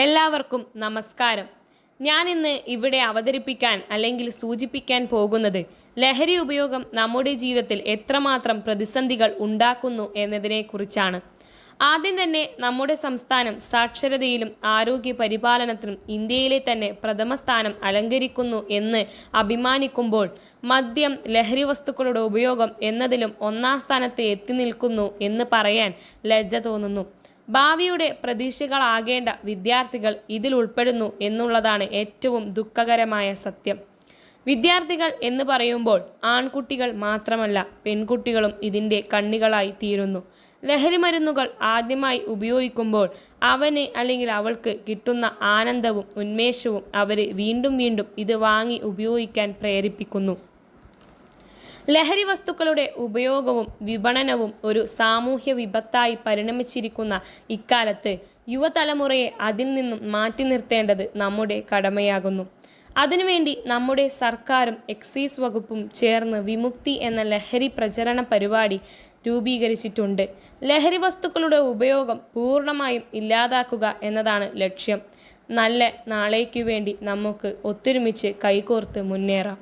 എല്ലാവർക്കും നമസ്കാരം. ഞാൻ ഇന്ന് ഇവിടെ അവതരിപ്പിക്കാൻ അല്ലെങ്കിൽ സൂചിപ്പിക്കാൻ പോകുന്നത് ലഹരി ഉപയോഗം നമ്മുടെ ജീവിതത്തിൽ എത്രമാത്രം പ്രതിസന്ധികൾ ഉണ്ടാക്കുന്നു എന്നതിനെക്കുറിച്ചാണ്. ആദ്യം തന്നെ നമ്മുടെ സംസ്ഥാനം സാക്ഷരതയിലും ആരോഗ്യ പരിപാലനത്തിലും ഇന്ത്യയിലെ തന്നെ പ്രഥമ സ്ഥാനം അലങ്കരിക്കുന്നു എന്ന് അഭിമാനിക്കുമ്പോൾ മദ്യം, ലഹരി വസ്തുക്കളുടെ ഉപയോഗം എന്നതിലും ഒന്നാം സ്ഥാനത്ത് എത്തി നിൽക്കുന്നു എന്ന് പറയാൻ ലജ്ജ തോന്നുന്നു. ഭാവിയുടെ പ്രതീക്ഷകളാകേണ്ട വിദ്യാർത്ഥികൾ ഇതിൽ ഉൾപ്പെടുന്നു എന്നുള്ളതാണ് ഏറ്റവും ദുഃഖകരമായ സത്യം. വിദ്യാർത്ഥികൾ എന്ന് പറയുമ്പോൾ ആൺകുട്ടികൾ മാത്രമല്ല, പെൺകുട്ടികളും ഇതിൻ്റെ കണ്ണികളായി തീരുന്നു. ലഹരി മരുന്നുകൾ ആദ്യമായി ഉപയോഗിക്കുമ്പോൾ അവന് അല്ലെങ്കിൽ അവൾക്ക് കിട്ടുന്ന ആനന്ദവും ഉന്മേഷവും അവരെ വീണ്ടും വീണ്ടും ഇത് വാങ്ങി ഉപയോഗിക്കാൻ പ്രേരിപ്പിക്കുന്നു. ലഹരി വസ്തുക്കളുടെ ഉപയോഗവും വിപണനവും ഒരു സാമൂഹ്യ വിപത്തായി പരിണമിച്ചിരിക്കുന്ന ഇക്കാലത്ത് യുവതലമുറയെ അതിൽ നിന്നും മാറ്റി നിർത്തേണ്ടത് നമ്മുടെ കടമയാകുന്നു. അതിനുവേണ്ടി നമ്മുടെ സർക്കാരും എക്സൈസ് വകുപ്പും ചേർന്ന് വിമുക്തി എന്ന ലഹരി പ്രചരണ പരിപാടി രൂപീകരിച്ചിട്ടുണ്ട്. ലഹരി വസ്തുക്കളുടെ ഉപയോഗം പൂർണ്ണമായും ഇല്ലാതാക്കുക എന്നതാണ് ലക്ഷ്യം. നല്ല നാളേക്കു വേണ്ടി നമുക്ക് ഒത്തൊരുമിച്ച് കൈകോർത്ത് മുന്നേറാം.